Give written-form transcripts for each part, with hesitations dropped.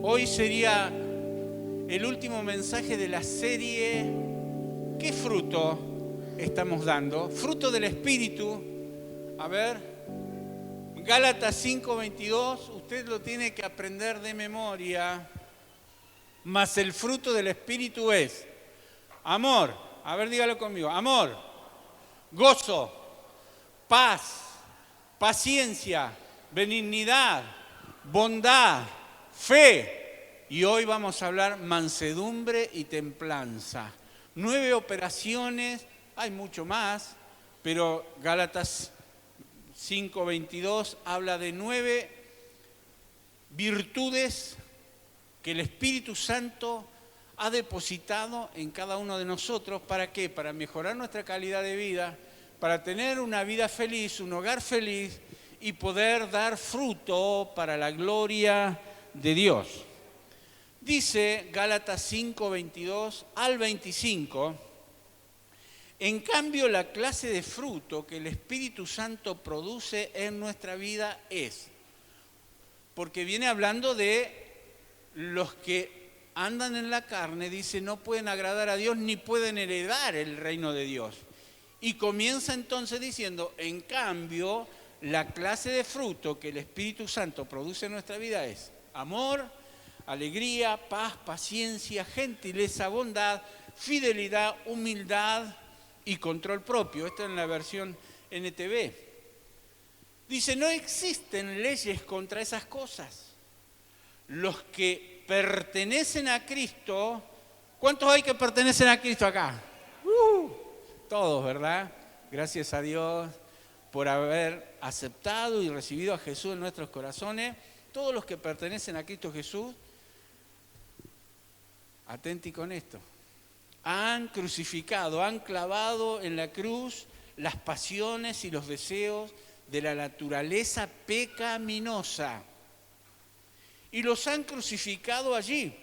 Hoy sería el último mensaje de la serie ¿Qué fruto estamos dando? Fruto del Espíritu. A ver, Gálatas 5:22, usted lo tiene que aprender de memoria. Mas el fruto del Espíritu es amor. A ver, dígalo conmigo. Amor, gozo, paz, paciencia, benignidad, bondad, fe. Y hoy vamos a hablar mansedumbre y templanza. 9 operaciones, hay mucho más, pero Gálatas 5:22 habla de 9 virtudes que el Espíritu Santo ha depositado en cada uno de nosotros. ¿Para qué? Para mejorar nuestra calidad de vida, para tener una vida feliz, un hogar feliz y poder dar fruto para la gloria de Dios. Dice Gálatas 5:22 al 25, en cambio la clase de fruto que el Espíritu Santo produce en nuestra vida es, porque viene hablando de los que andan en la carne, dice, no pueden agradar a Dios ni pueden heredar el reino de Dios. Y comienza entonces diciendo, en cambio, la clase de fruto que el Espíritu Santo produce en nuestra vida es amor, alegría, paz, paciencia, gentileza, bondad, fidelidad, humildad y control propio. Esta es en la versión NTV. Dice, no existen leyes contra esas cosas. Los que pertenecen a Cristo, ¿cuántos hay que pertenecen a Cristo acá? Todos, ¿verdad? Gracias a Dios por haber aceptado y recibido a Jesús en nuestros corazones. Todos los que pertenecen a Cristo Jesús, atenti con esto, han crucificado, han clavado en la cruz las pasiones y los deseos de la naturaleza pecaminosa y los han crucificado allí.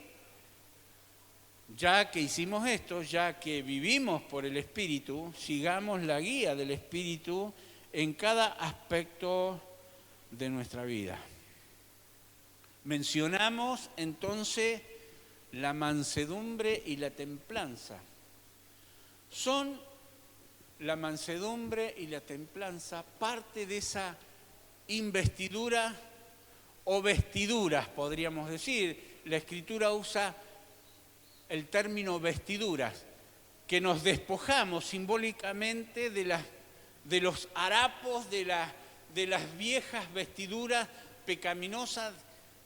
Ya que hicimos esto, ya que vivimos por el Espíritu, sigamos la guía del Espíritu en cada aspecto de nuestra vida. Mencionamos entonces la mansedumbre y la templanza. Son la mansedumbre y la templanza parte de esa investidura o vestiduras, podríamos decir. La Escritura usa el término vestiduras, que nos despojamos simbólicamente de los harapos, de las viejas vestiduras pecaminosas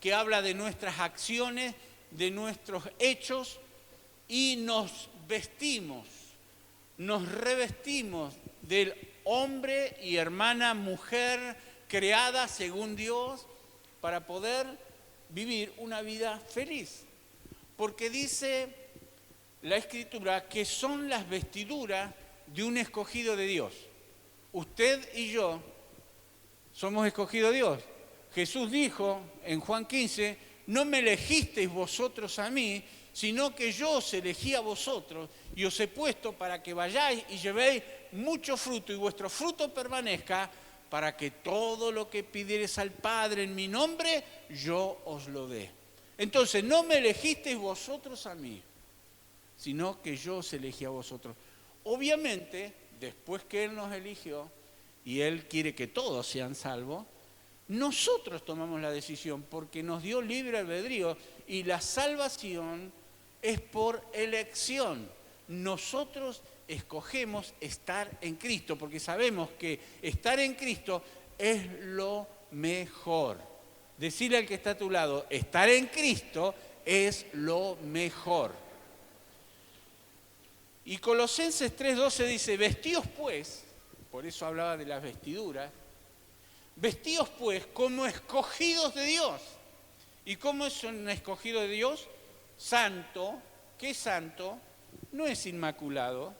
que habla de nuestras acciones, de nuestros hechos, y nos vestimos, nos revestimos del hombre y hermana, mujer creada según Dios para poder vivir una vida feliz. Porque dice la Escritura que son las vestiduras de un escogido de Dios. Usted y yo somos escogidos de Dios. Jesús dijo en Juan 15, no me elegisteis vosotros a mí, sino que yo os elegí a vosotros y os he puesto para que vayáis y llevéis mucho fruto y vuestro fruto permanezca, para que todo lo que pidiereis al Padre en mi nombre, yo os lo dé. Entonces, no me elegisteis vosotros a mí, sino que yo os elegí a vosotros. Obviamente, después que Él nos eligió y Él quiere que todos sean salvos, nosotros tomamos la decisión porque nos dio libre albedrío y la salvación es por elección. Nosotros escogemos estar en Cristo porque sabemos que estar en Cristo es lo mejor. Decirle al que está a tu lado, estar en Cristo es lo mejor. Y Colosenses 3:12 dice, vestíos pues, por eso hablaba de las vestiduras, vestíos pues como escogidos de Dios. ¿Y cómo es un escogido de Dios? Santo. ¿Qué es santo? No es inmaculado.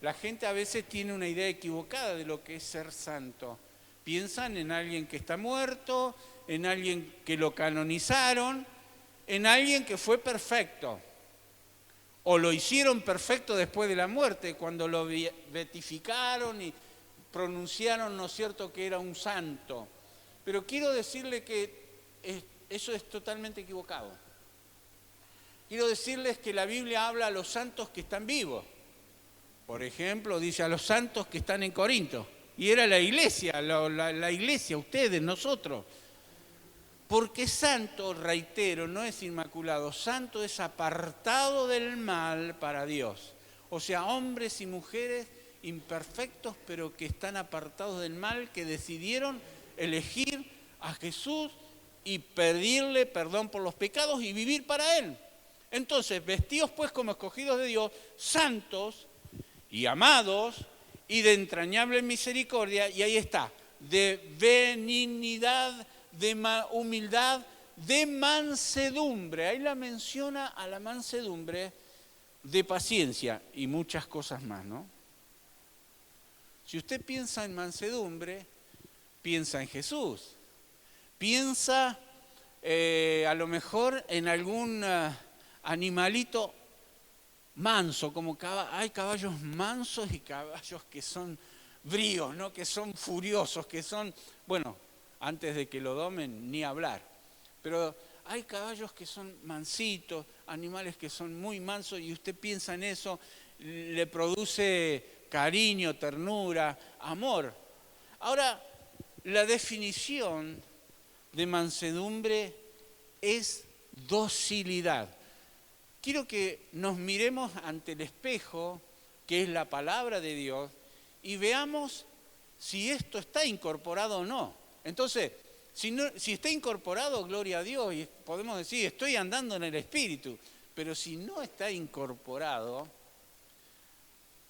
La gente a veces tiene una idea equivocada de lo que es ser santo. Piensan en alguien que está muerto, en alguien que lo canonizaron, en alguien que fue perfecto. O lo hicieron perfecto después de la muerte, cuando lo beatificaron y pronunciaron, ¿no es cierto?, que era un santo. Pero quiero decirle que eso es totalmente equivocado. Quiero decirles que la Biblia habla a los santos que están vivos. Por ejemplo, dice a los santos que están en Corinto. Y era la iglesia, la iglesia, ustedes, nosotros. Porque santo, reitero, no es inmaculado. Santo es apartado del mal para Dios. O sea, hombres y mujeres imperfectos, pero que están apartados del mal, que decidieron elegir a Jesús y pedirle perdón por los pecados y vivir para Él. Entonces, vestidos pues como escogidos de Dios, santos y amados y de entrañable misericordia, y ahí está, de benignidad, de humildad, de mansedumbre. Ahí la menciona a la mansedumbre, de paciencia y muchas cosas más, ¿no? Si usted piensa en mansedumbre, piensa en Jesús. Piensa a lo mejor en algún animalito manso, como hay caballos mansos y caballos que son bríos, ¿no? Que son furiosos, que son, bueno, antes de que lo domen, ni hablar. Pero hay caballos que son mansitos, animales que son muy mansos, y usted piensa en eso, le produce cariño, ternura, amor. Ahora, la definición de mansedumbre es docilidad. Quiero que nos miremos ante el espejo, que es la palabra de Dios, y veamos si esto está incorporado o no. Entonces, si está incorporado, gloria a Dios, y podemos decir, estoy andando en el Espíritu. Pero si no está incorporado,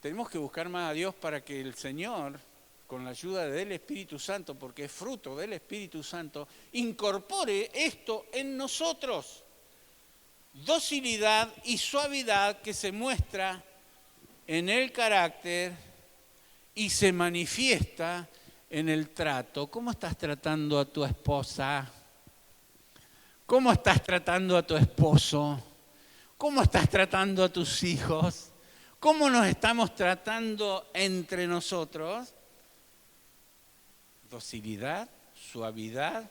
tenemos que buscar más a Dios para que el Señor, con la ayuda del Espíritu Santo, porque es fruto del Espíritu Santo, incorpore esto en nosotros. Docilidad y suavidad que se muestra en el carácter y se manifiesta en el trato. ¿Cómo estás tratando a tu esposa? ¿Cómo estás tratando a tu esposo? ¿Cómo estás tratando a tus hijos? ¿Cómo nos estamos tratando entre nosotros? Docilidad, suavidad,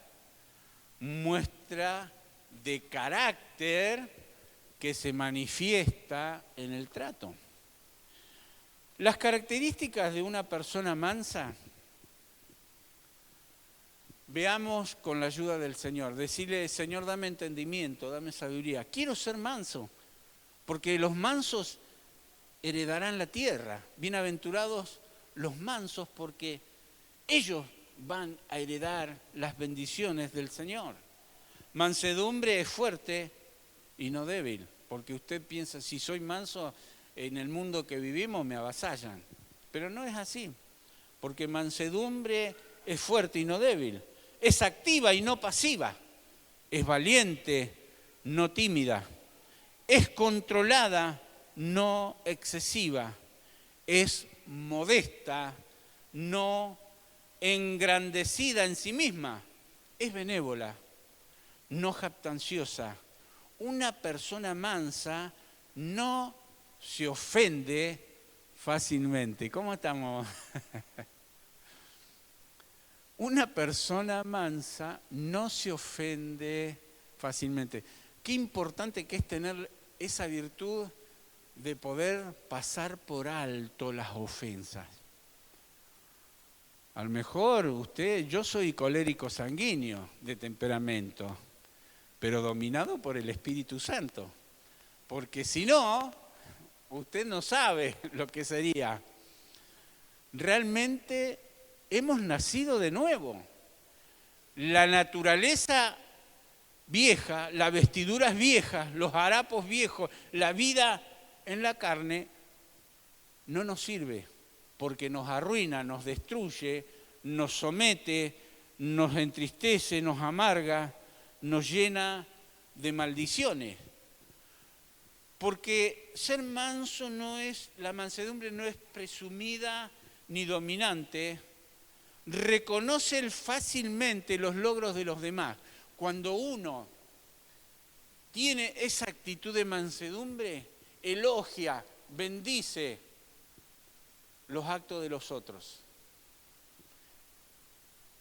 muestra de carácter que se manifiesta en el trato. Las características de una persona mansa, veamos con la ayuda del Señor. Decirle, Señor, dame entendimiento, dame sabiduría. Quiero ser manso, porque los mansos heredarán la tierra. Bienaventurados los mansos, porque ellos van a heredar las bendiciones del Señor. Mansedumbre es fuerte y no débil, porque usted piensa, si soy manso, en el mundo que vivimos me avasallan. Pero no es así, porque mansedumbre es fuerte y no débil. Es activa y no pasiva. Es valiente, no tímida. Es controlada, no excesiva. Es modesta, no engrandecida en sí misma. Es benévola, no jactanciosa. Una persona mansa no se ofende fácilmente. ¿Cómo estamos? Una persona mansa no se ofende fácilmente. Qué importante que es tener esa virtud de poder pasar por alto las ofensas. A lo mejor yo soy colérico sanguíneo de temperamento, pero dominado por el Espíritu Santo. Porque si no, usted no sabe lo que sería. Realmente hemos nacido de nuevo. La naturaleza vieja, las vestiduras viejas, los harapos viejos, la vida en la carne no nos sirve, porque nos arruina, nos destruye, nos somete, nos entristece, nos amarga, nos llena de maldiciones. Porque ser manso la mansedumbre no es presumida ni dominante, reconoce fácilmente los logros de los demás. Cuando uno tiene esa actitud de mansedumbre, elogia, bendice los actos de los otros.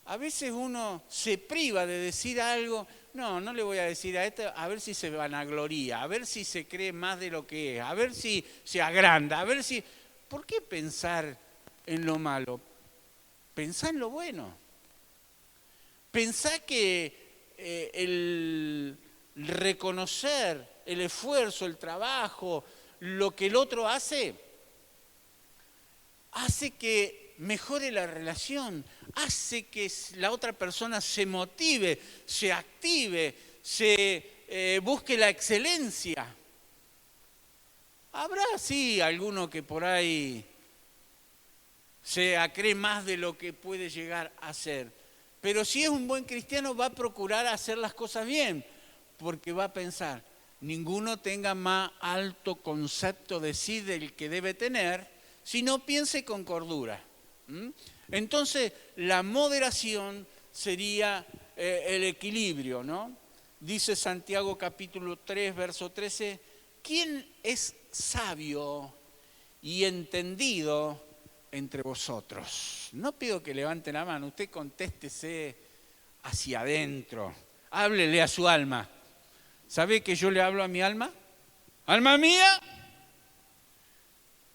A veces uno se priva de decir algo, no le voy a decir a este, a ver si se vanagloria, a ver si se cree más de lo que es, a ver si se agranda, a ver si... ¿Por qué pensar en lo malo? Pensá en lo bueno. Pensá que el reconocer el esfuerzo, el trabajo, lo que el otro hace que mejore la relación, hace que la otra persona se motive, se active, se busque la excelencia. Habrá, sí, alguno que por ahí se cree más de lo que puede llegar a ser. Pero si es un buen cristiano va a procurar hacer las cosas bien, porque va a pensar, ninguno tenga más alto concepto de sí del que debe tener, sino piense con cordura. Entonces, la moderación sería el equilibrio, ¿no? Dice Santiago capítulo 3, verso 13, ¿quién es sabio y entendido entre vosotros? No pido que levanten la mano, usted contéstese hacia adentro, háblele a su alma. ¿Sabe que yo le hablo a mi alma? ¿Alma mía?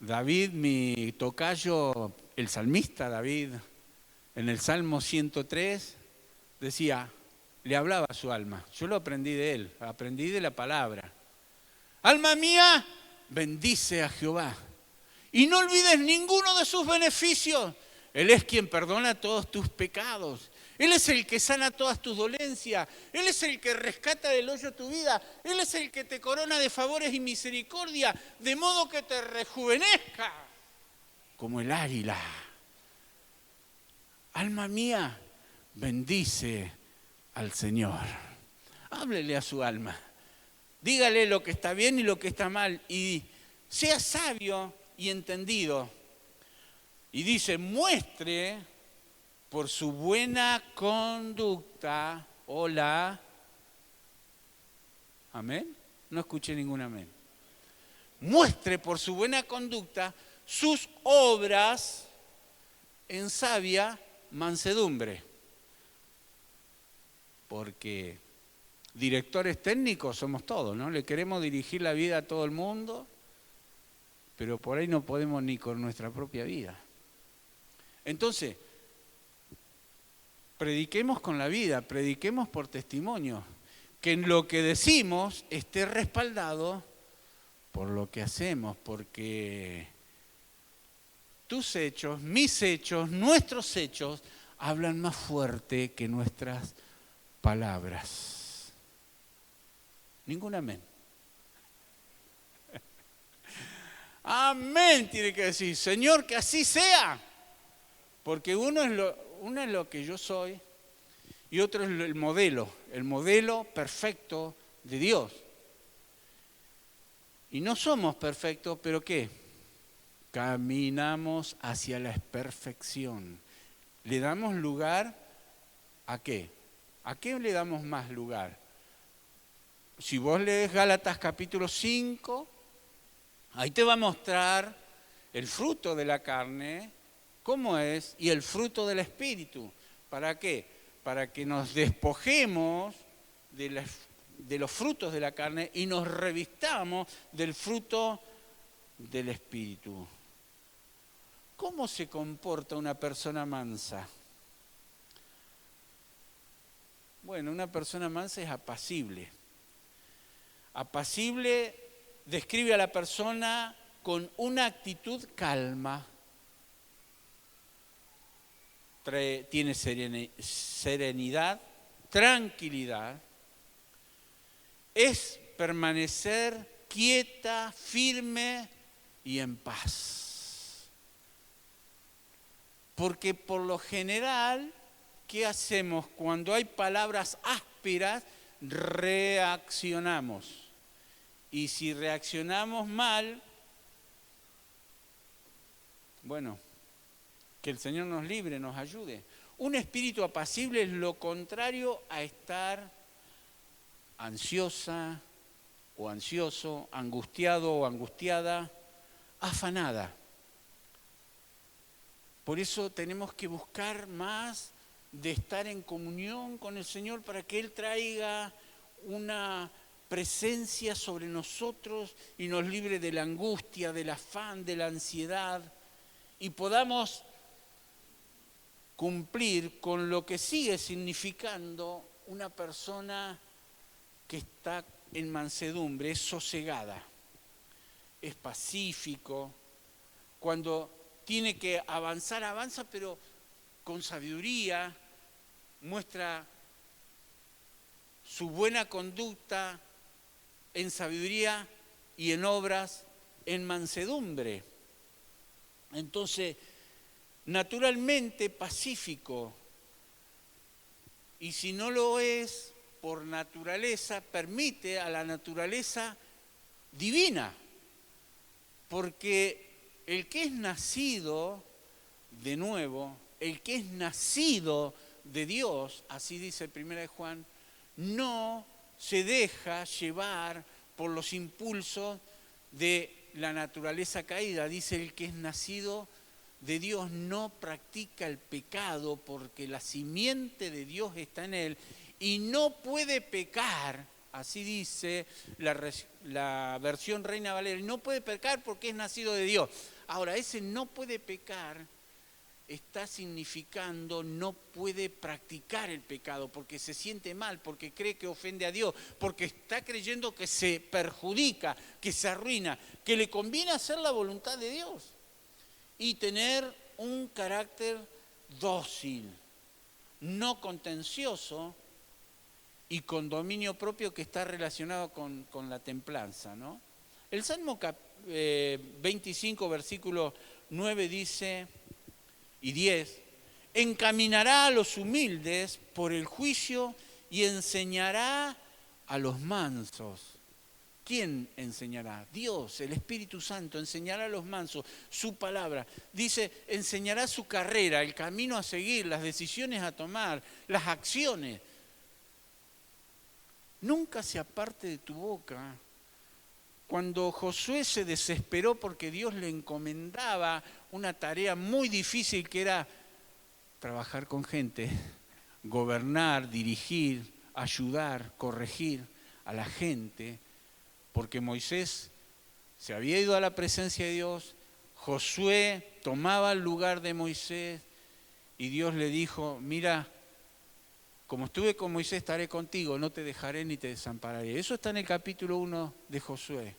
David, mi tocayo, el salmista David, en el Salmo 103, decía, le hablaba a su alma. Yo lo aprendí de él, aprendí de la palabra. Alma mía, bendice a Jehová. Y no olvides ninguno de sus beneficios. Él es quien perdona todos tus pecados. Él es el que sana todas tus dolencias. Él es el que rescata del hoyo tu vida. Él es el que te corona de favores y misericordia, de modo que te rejuvenezca como el águila. Alma mía, bendice al Señor. Háblele a su alma. Dígale lo que está bien y lo que está mal. Y sea sabio y entendido. Y dice, muestre por su buena conducta, hola, amén, no escuché ningún amén. Muestre por su buena conducta sus obras en sabia mansedumbre. Porque directores técnicos somos todos, ¿no? Le queremos dirigir la vida a todo el mundo, pero por ahí no podemos ni con nuestra propia vida. Entonces, prediquemos con la vida, prediquemos por testimonio, que en lo que decimos esté respaldado por lo que hacemos, porque tus hechos, mis hechos, nuestros hechos hablan más fuerte que nuestras palabras. Ningún amén. Amén tiene que decir, Señor, que así sea. Porque uno es lo que yo soy y otro es el modelo perfecto de Dios. Y no somos perfectos, pero ¿qué? Caminamos hacia la perfección. ¿Le damos lugar a qué? ¿A qué le damos más lugar? Si vos lees Gálatas capítulo 5, ahí te va a mostrar el fruto de la carne, cómo es, y el fruto del Espíritu. ¿Para qué? Para que nos despojemos de los frutos de la carne y nos revistamos del fruto del Espíritu. ¿Cómo se comporta una persona mansa? Bueno, una persona mansa es apacible. Apacible describe a la persona con una actitud calma. Tiene serenidad, tranquilidad. Es permanecer quieta, firme y en paz. Porque por lo general, ¿qué hacemos? Cuando hay palabras ásperas, reaccionamos. Y si reaccionamos mal, bueno, que el Señor nos libre, nos ayude. Un espíritu apacible es lo contrario a estar ansiosa o ansioso, angustiado o angustiada, afanada. Por eso tenemos que buscar más de estar en comunión con el Señor para que Él traiga una presencia sobre nosotros y nos libre de la angustia, del afán, de la ansiedad, y podamos cumplir con lo que sigue significando una persona que está en mansedumbre, es sosegada, es pacífico. Cuando tiene que avanzar, avanza, pero con sabiduría, muestra su buena conducta en sabiduría y en obras, en mansedumbre. Entonces, naturalmente pacífico, y si no lo es, por naturaleza, permite a la naturaleza divina, porque el que es nacido de nuevo, el que es nacido de Dios, así dice 1 Juan, no se deja llevar por los impulsos de la naturaleza caída. Dice, el que es nacido de Dios no practica el pecado porque la simiente de Dios está en él y no puede pecar, así dice la versión Reina Valera, no puede pecar porque es nacido de Dios. Ahora, ese no puede pecar está significando no puede practicar el pecado porque se siente mal, porque cree que ofende a Dios, porque está creyendo que se perjudica, que se arruina, que le conviene hacer la voluntad de Dios y tener un carácter dócil, no contencioso y con dominio propio que está relacionado con la templanza, ¿no? El Salmo 25, versículo 9 dice... y 10, encaminará a los humildes por el juicio y enseñará a los mansos. ¿Quién enseñará? Dios, el Espíritu Santo, enseñará a los mansos su palabra. Dice, enseñará su carrera, el camino a seguir, las decisiones a tomar, las acciones. Nunca se aparte de tu boca. Cuando Josué se desesperó porque Dios le encomendaba una tarea muy difícil que era trabajar con gente, gobernar, dirigir, ayudar, corregir a la gente, porque Moisés se había ido a la presencia de Dios, Josué tomaba el lugar de Moisés y Dios le dijo, mira, como estuve con Moisés estaré contigo, no te dejaré ni te desampararé. Eso está en el capítulo 1 de Josué.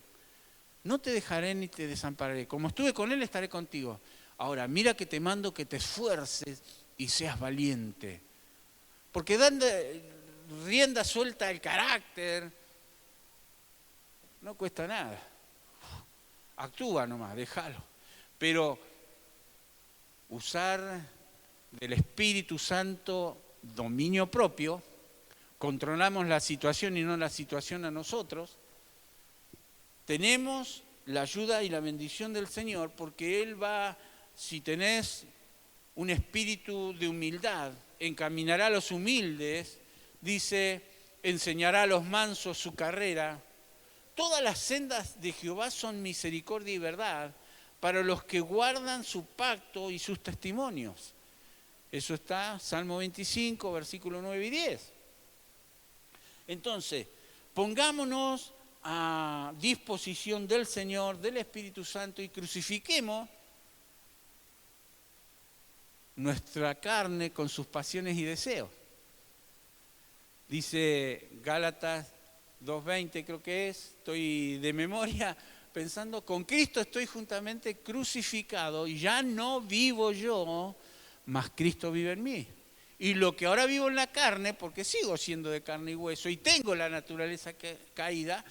No te dejaré ni te desampararé. Como estuve con él, estaré contigo. Ahora, mira que te mando que te esfuerces y seas valiente. Porque dando rienda suelta al carácter, no cuesta nada. Actúa nomás, déjalo. Pero usar del Espíritu Santo dominio propio, controlamos la situación y no la situación a nosotros, tenemos la ayuda y la bendición del Señor porque Él va, si tenés un espíritu de humildad, encaminará a los humildes, dice, enseñará a los mansos su carrera. Todas las sendas de Jehová son misericordia y verdad para los que guardan su pacto y sus testimonios. Eso está, Salmo 25, versículos 9 y 10. Entonces, pongámonos a disposición del Señor, del Espíritu Santo y crucifiquemos nuestra carne con sus pasiones y deseos. Dice Gálatas 2:20, creo que es, estoy de memoria pensando, con Cristo estoy juntamente crucificado y ya no vivo yo, mas Cristo vive en mí. Y lo que ahora vivo en la carne, porque sigo siendo de carne y hueso y tengo la naturaleza caída,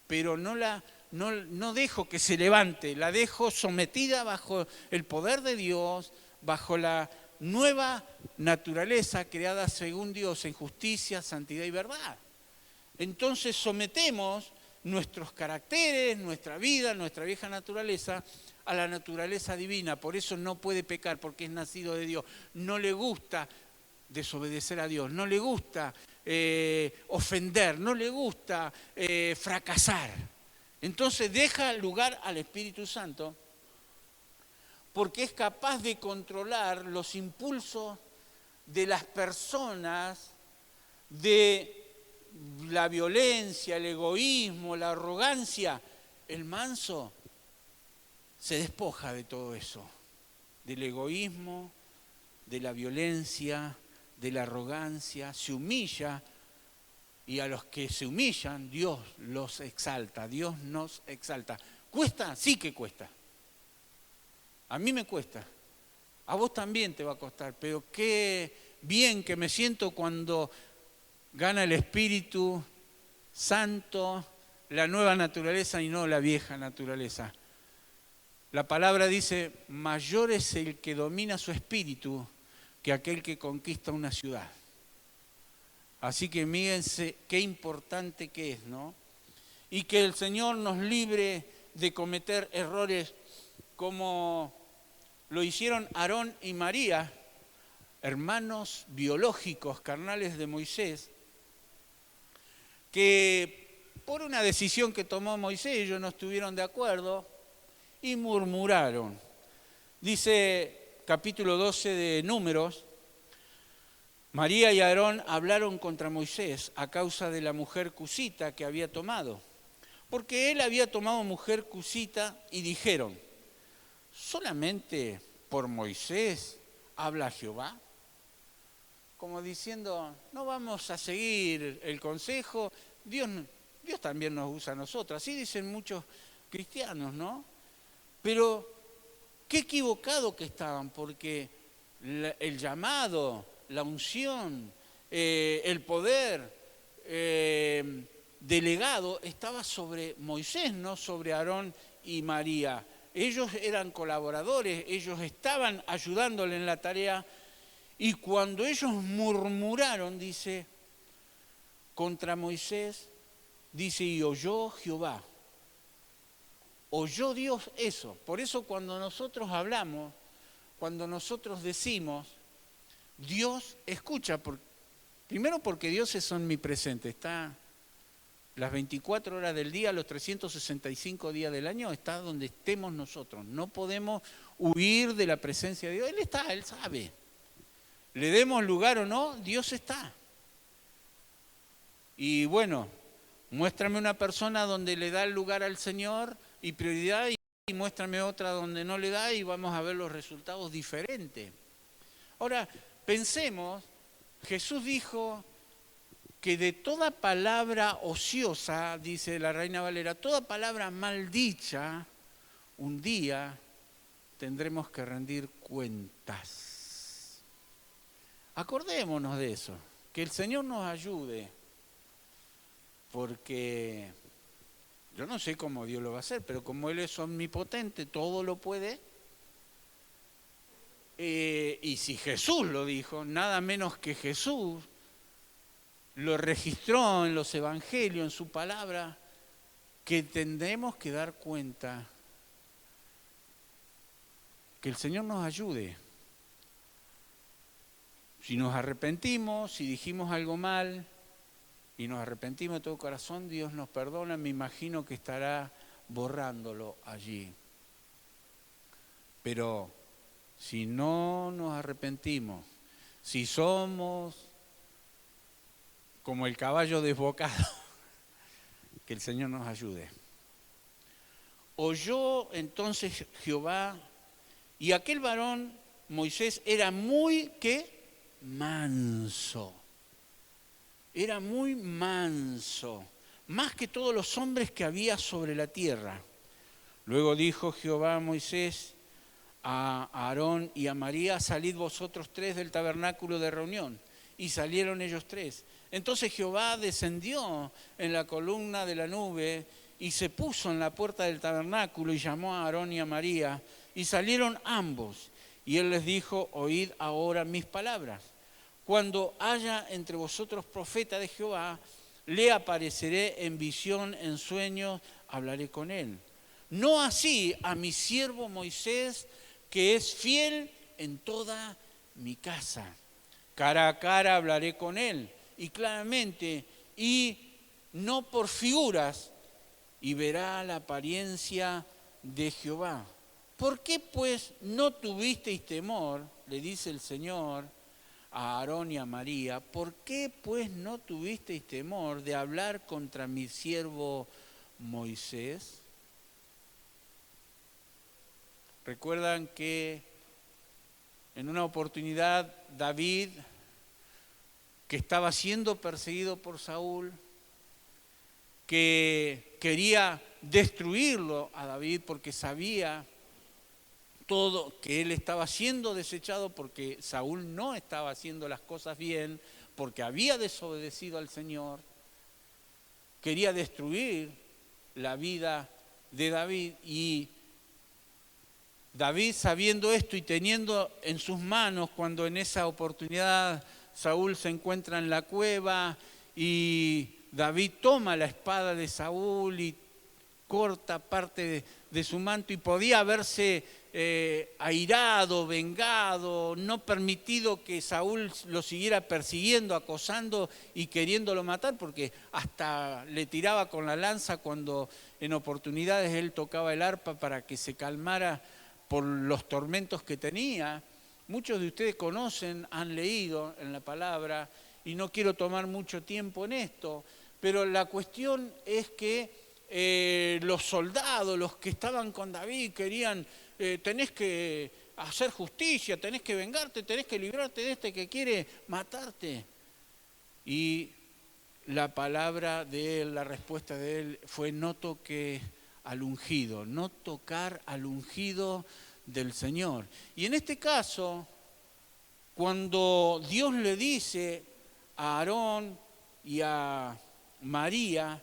pero no dejo que se levante, la dejo sometida bajo el poder de Dios, bajo la nueva naturaleza creada según Dios en justicia, santidad y verdad. Entonces sometemos nuestros caracteres, nuestra vida, nuestra vieja naturaleza a la naturaleza divina. Por eso no puede pecar, porque es nacido de Dios. No le gusta desobedecer a Dios, no le gusta ofender, no le gusta fracasar. Entonces deja lugar al Espíritu Santo porque es capaz de controlar los impulsos de las personas, de la violencia, el egoísmo, la arrogancia. El manso se despoja de todo eso, del egoísmo, de la violencia, de la arrogancia, se humilla, y a los que se humillan, Dios los exalta, Dios nos exalta. ¿Cuesta? Sí que cuesta. A mí me cuesta. A vos también te va a costar, pero qué bien que me siento cuando gana el Espíritu Santo, la nueva naturaleza y no la vieja naturaleza. La palabra dice, mayor es el que domina su espíritu que aquel que conquista una ciudad. Así que mírense qué importante que es, ¿no? Y que el Señor nos libre de cometer errores como lo hicieron Aarón y María, hermanos biológicos, carnales de Moisés, que por una decisión que tomó Moisés ellos no estuvieron de acuerdo y murmuraron. Dice capítulo 12 de Números, María y Aarón hablaron contra Moisés a causa de la mujer cusita que había tomado, porque él había tomado mujer cusita y dijeron, ¿solamente por Moisés habla Jehová? Como diciendo, no vamos a seguir el consejo, Dios también nos usa a nosotros. Así dicen muchos cristianos, ¿no? Pero qué equivocado que estaban, porque el llamado, la unción, el poder delegado estaba sobre Moisés, no sobre Aarón y María. Ellos eran colaboradores, ellos estaban ayudándole en la tarea, y cuando ellos murmuraron, dice, contra Moisés, dice, y oyó Jehová. Oyó Dios eso. Por eso cuando nosotros hablamos, cuando nosotros decimos, Dios escucha. Primero porque Dios es omnipresente, está las 24 horas del día, los 365 días del año, está donde estemos nosotros. No podemos huir de la presencia de Dios. Él está, Él sabe. Le demos lugar o no, Dios está. Y bueno, muéstrame una persona donde le da el lugar al Señor y prioridad, y muéstrame otra donde no le da, y vamos a ver los resultados diferentes. Ahora, pensemos, Jesús dijo que de toda palabra ociosa, dice la Reina Valera, toda palabra maldicha, un día tendremos que rendir cuentas. Acordémonos de eso, que el Señor nos ayude, porque yo no sé cómo Dios lo va a hacer, pero como Él es omnipotente, todo lo puede. Y si Jesús lo dijo, nada menos que Jesús lo registró en los evangelios, en su palabra, que tendremos que dar cuenta, que el Señor nos ayude. Si nos arrepentimos, si dijimos algo mal y nos arrepentimos de todo corazón, Dios nos perdona, me imagino que estará borrándolo allí. Pero si no nos arrepentimos, si somos como el caballo desbocado, que el Señor nos ayude. Oyó entonces Jehová, y aquel varón, Moisés, era muy, ¿qué? Manso. Era muy manso, más que todos los hombres que había sobre la tierra. Luego dijo Jehová a Moisés, a Aarón y a María, salid vosotros tres del tabernáculo de reunión. Y salieron ellos tres. Entonces Jehová descendió en la columna de la nube y se puso en la puerta del tabernáculo y llamó a Aarón y a María, y salieron ambos. Y él les dijo, oíd ahora mis palabras. Cuando haya entre vosotros profeta de Jehová, le apareceré en visión, en sueños, hablaré con él. No así a mi siervo Moisés, que es fiel en toda mi casa. Cara a cara hablaré con él, y claramente, y no por figuras, y verá la apariencia de Jehová. ¿Por qué pues no tuvisteis temor, le dice el Señor, a Aarón y a María: ¿por qué pues no tuvisteis temor de hablar contra mi siervo Moisés? Recuerdan que en una oportunidad David, que estaba siendo perseguido por Saúl, que quería destruirlo a David porque sabía todo, que él estaba siendo desechado porque Saúl no estaba haciendo las cosas bien, porque había desobedecido al Señor, quería destruir la vida de David. Y David, sabiendo esto y teniendo en sus manos, cuando en esa oportunidad Saúl se encuentra en la cueva y David toma la espada de Saúl y corta parte de su manto, y podía haberse airado, vengado, no permitido que Saúl lo siguiera persiguiendo, acosando y queriéndolo matar, porque hasta le tiraba con la lanza cuando en oportunidades él tocaba el arpa para que se calmara por los tormentos que tenía. Muchos de ustedes conocen, han leído en la palabra, y no quiero tomar mucho tiempo en esto, pero la cuestión es que los soldados, los que estaban con David, querían: tenés que hacer justicia, tenés que vengarte, tenés que librarte de este que quiere matarte. Y la palabra de él, la respuesta de él fue: no toque al ungido, no tocar al ungido del Señor. Y en este caso, cuando Dios le dice a Aarón y a María,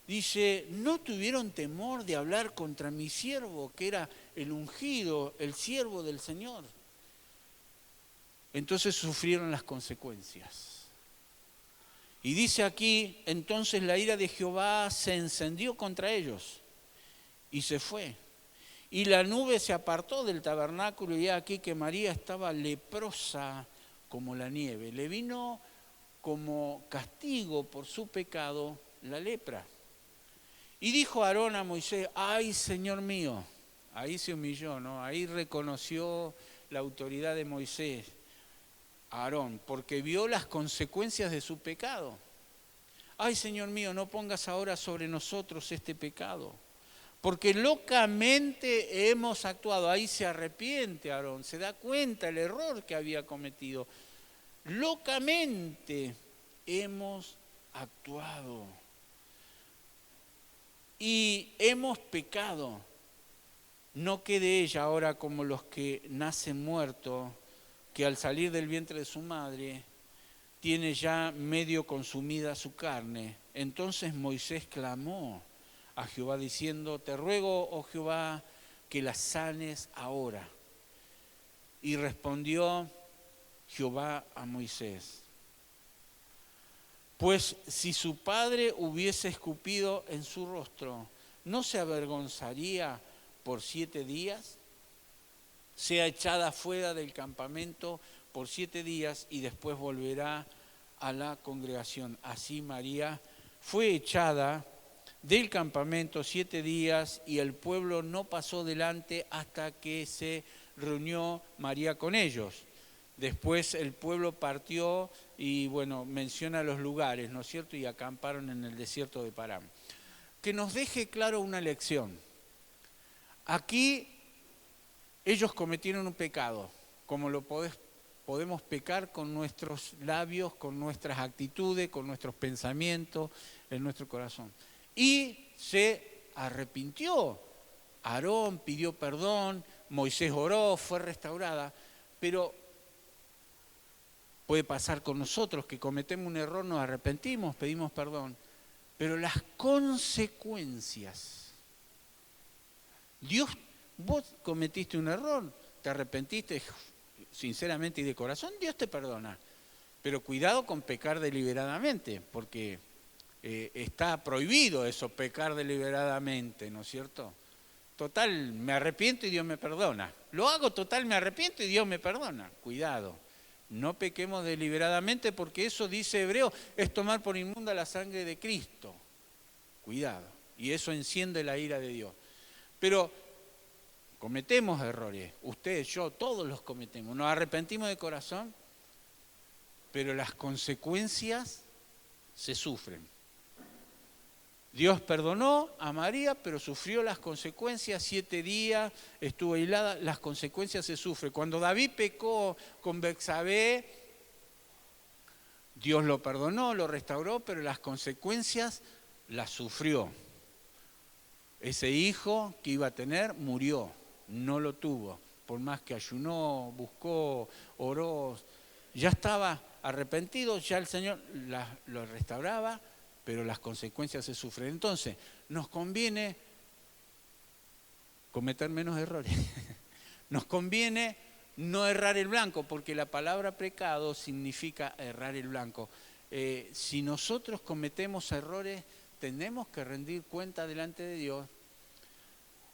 dice: no tuvieron temor de hablar contra mi siervo, que era el ungido, el siervo del Señor. Entonces sufrieron las consecuencias. Y dice aquí: entonces la ira de Jehová se encendió contra ellos y se fue. Y la nube se apartó del tabernáculo, y he aquí que María estaba leprosa como la nieve. Le vino como castigo por su pecado la lepra. Y dijo Aarón a Moisés: ay, Señor mío. Ahí se humilló, ¿no? Ahí reconoció la autoridad de Moisés, Aarón, porque vio las consecuencias de su pecado. Ay, Señor mío, no pongas ahora sobre nosotros este pecado, porque locamente hemos actuado. Ahí se arrepiente Aarón, se da cuenta el error que había cometido. Locamente hemos actuado y hemos pecado. No quede ella ahora como los que nacen muertos, que al salir del vientre de su madre tiene ya medio consumida su carne. Entonces Moisés clamó a Jehová diciendo: te ruego, oh Jehová, que la sanes ahora. Y respondió Jehová a Moisés: pues si su padre hubiese escupido en su rostro, ¿no se avergonzaría por 7 días? Sea echada fuera del campamento por 7 días y después volverá a la congregación. Así María fue echada del campamento 7 días y el pueblo no pasó delante hasta que se reunió María con ellos. Después el pueblo partió y, bueno, menciona los lugares, ¿no es cierto? Y acamparon en el desierto de Parán. Que nos deje claro una lección. Aquí ellos cometieron un pecado, como lo podemos pecar con nuestros labios, con nuestras actitudes, con nuestros pensamientos, en nuestro corazón. Y se arrepintió. Aarón pidió perdón, Moisés oró, fue restaurada, pero puede pasar con nosotros que cometemos un error, nos arrepentimos, pedimos perdón, pero las consecuencias. Vos cometiste un error, te arrepentiste sinceramente y de corazón, Dios te perdona. Pero cuidado con pecar deliberadamente, porque está prohibido eso, pecar deliberadamente, ¿no es cierto? Total, me arrepiento y Dios me perdona. Lo hago, total, me arrepiento y Dios me perdona. Cuidado, no pequemos deliberadamente, porque eso, dice Hebreo, es tomar por inmunda la sangre de Cristo. Cuidado, y eso enciende la ira de Dios. Pero cometemos errores, ustedes, yo, todos los cometemos. ¿Nos arrepentimos de corazón? pero las consecuencias se sufren. Dios perdonó a María, pero sufrió las consecuencias, 7 días, estuvo aislada, las consecuencias se sufren. Cuando David pecó con Betsabé, Dios lo perdonó, lo restauró, pero las consecuencias las sufrió. Ese hijo que iba a tener murió, no lo tuvo. Por más que ayunó, buscó, oró, ya estaba arrepentido, ya el Señor lo restauraba, pero las consecuencias se sufren. Entonces, nos conviene cometer menos errores. Nos conviene no errar el blanco, porque la palabra pecado significa errar el blanco. Si nosotros cometemos errores, tenemos que rendir cuenta delante de Dios.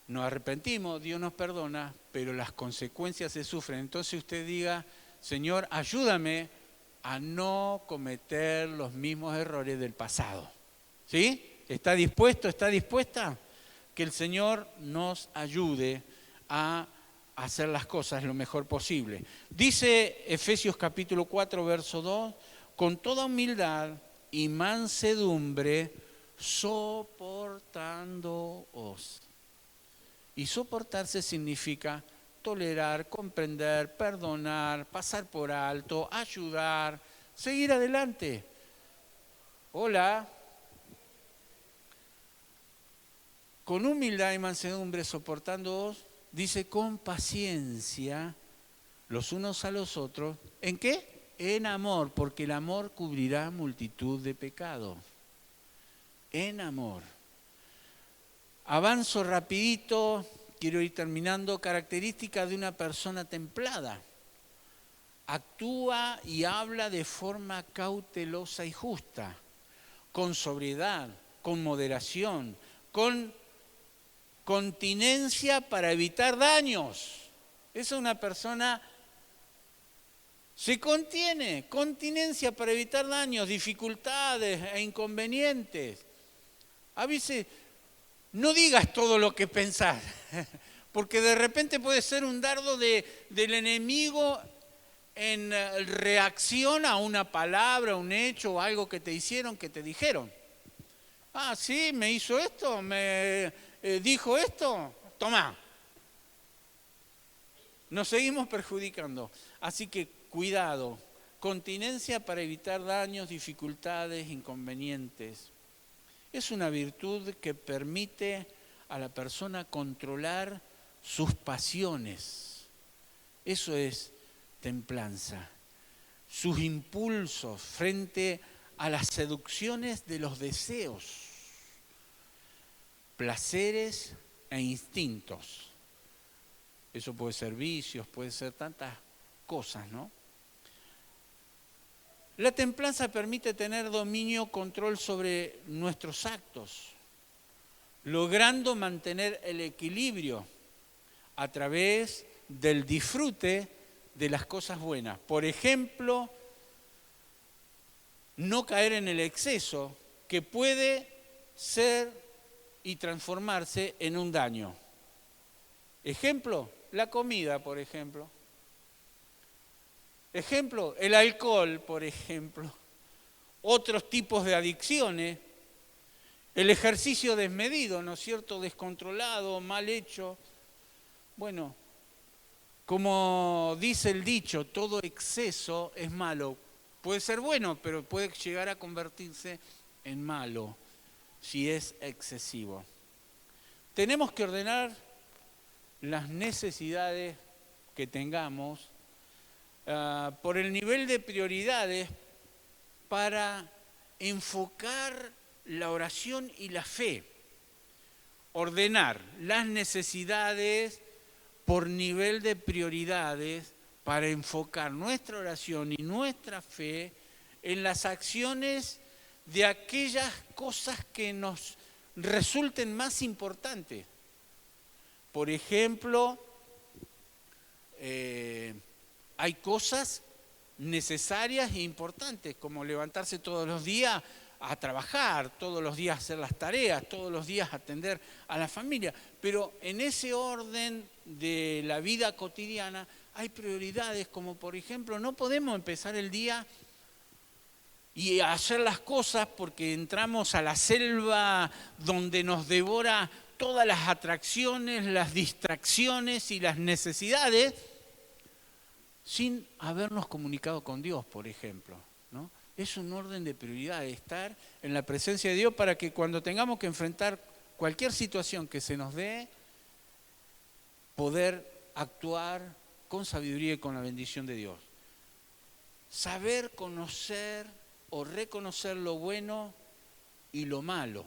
Nos arrepentimos, Dios nos perdona, pero las consecuencias se sufren. Entonces usted diga, Señor, ayúdame a no cometer los mismos errores del pasado. ¿Sí? ¿Está dispuesto? ¿Está dispuesta? Que el Señor nos ayude a hacer las cosas lo mejor posible. Dice Efesios capítulo 4, verso 2, con toda humildad y mansedumbre, soportándoos. Y soportarse significa tolerar, comprender, perdonar, pasar por alto, ayudar, seguir adelante. Hola. Con humildad y mansedumbre soportándoos, dice con paciencia los unos a los otros. ¿En qué? En amor, porque el amor cubrirá multitud de pecados. En amor. Avanzo rapidito, quiero ir terminando. Característica de una persona templada. Actúa y habla de forma cautelosa y justa, con sobriedad, con moderación, con continencia para evitar daños. Es una persona, se contiene, continencia para evitar daños, dificultades e inconvenientes. A veces no digas todo lo que pensás, porque de repente puede ser un dardo del enemigo en reacción a una palabra, un hecho o algo que te hicieron, que te dijeron. Ah, sí, me hizo esto, me dijo esto, tomá. Nos seguimos perjudicando. Así que cuidado, continencia para evitar daños, dificultades, inconvenientes. Es una virtud que permite a la persona controlar sus pasiones. Eso es templanza. Sus impulsos frente a las seducciones de los deseos, placeres e instintos. Eso puede ser vicios, puede ser tantas cosas, ¿no? La templanza permite tener dominio, control sobre nuestros actos, logrando mantener el equilibrio a través del disfrute de las cosas buenas. Por ejemplo, no caer en el exceso, que puede ser y transformarse en un daño. Ejemplo, la comida, por ejemplo. Ejemplo, el alcohol, por ejemplo. Otros tipos de adicciones. El ejercicio desmedido, ¿no es cierto? Descontrolado, mal hecho. Bueno, como dice el dicho, todo exceso es malo. Puede ser bueno, pero puede llegar a convertirse en malo si es excesivo. Tenemos que ordenar las necesidades que tengamos por el nivel de prioridades para enfocar la oración y la fe. Ordenar las necesidades por nivel de prioridades para enfocar nuestra oración y nuestra fe en las acciones de aquellas cosas que nos resulten más importantes. Por ejemplo, hay cosas necesarias e importantes, como levantarse todos los días a trabajar, todos los días hacer las tareas, todos los días atender a la familia. Pero en ese orden de la vida cotidiana hay prioridades, como por ejemplo, no podemos empezar el día y a hacer las cosas porque entramos a la selva donde nos devora todas las atracciones, las distracciones y las necesidades, sin habernos comunicado con Dios, por ejemplo, ¿no? Es un orden de prioridad, estar en la presencia de Dios para que cuando tengamos que enfrentar cualquier situación que se nos dé, poder actuar con sabiduría y con la bendición de Dios. Saber conocer o reconocer lo bueno y lo malo.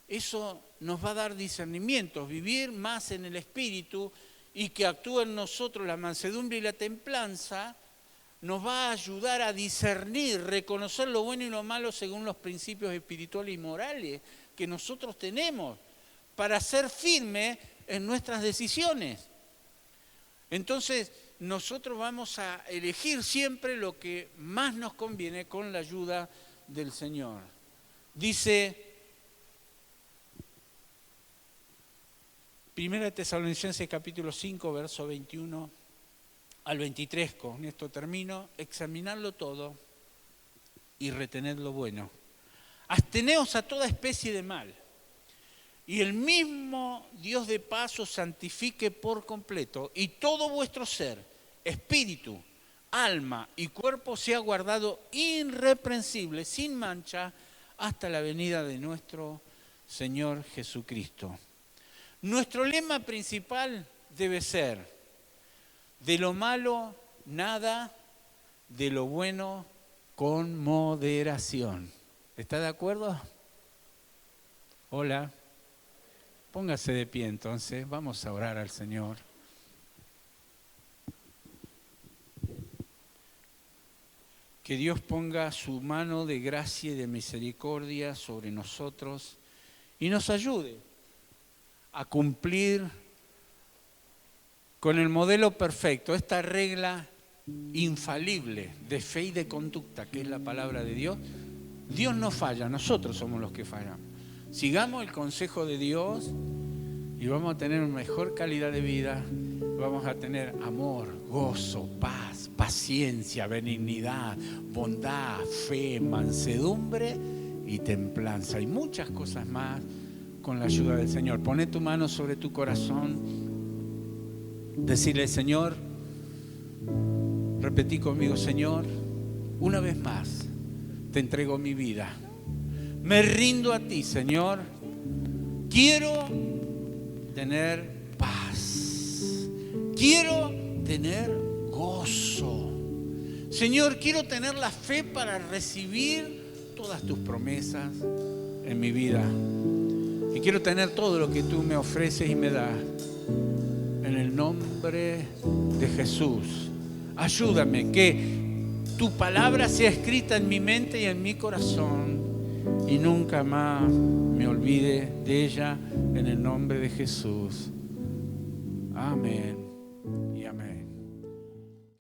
Eso nos va a dar discernimiento, vivir más en el Espíritu y que actúe en nosotros la mansedumbre y la templanza, nos va a ayudar a discernir, reconocer lo bueno y lo malo según los principios espirituales y morales que nosotros tenemos para ser firmes en nuestras decisiones. Entonces, nosotros vamos a elegir siempre lo que más nos conviene con la ayuda del Señor. Dice 1 Tesalonicenses capítulo 5, verso 21 al 23, con esto termino, examinadlo todo y retened lo bueno. Absteneos a toda especie de mal. Y el mismo Dios de paz os santifique por completo, y todo vuestro ser, espíritu, alma y cuerpo sea guardado irreprensible, sin mancha, hasta la venida de nuestro Señor Jesucristo. Nuestro lema principal debe ser: de lo malo nada, de lo bueno con moderación. ¿Está de acuerdo? Hola. Póngase de pie entonces, vamos a orar al Señor. Que Dios ponga su mano de gracia y de misericordia sobre nosotros y nos ayude a cumplir con el modelo perfecto, esta regla infalible de fe y de conducta, que es la palabra de Dios. Dios no falla, nosotros somos los que fallamos. Sigamos el consejo de Dios y vamos a tener mejor calidad de vida, vamos a tener amor, gozo, paz, paciencia, benignidad, bondad, fe, mansedumbre y templanza y muchas cosas más con la ayuda del Señor. Poné tu mano sobre tu corazón, decirle: Señor, repetí conmigo: Señor, una vez más te entrego mi vida. Me rindo a ti, Señor. Quiero tener paz. Quiero tener gozo. Señor, quiero tener la fe para recibir todas tus promesas en mi vida. Y quiero tener todo lo que tú me ofreces y me das. En el nombre de Jesús. Ayúdame que tu palabra sea escrita en mi mente y en mi corazón. Y nunca más me olvide de ella, en el nombre de Jesús. Amén y amén.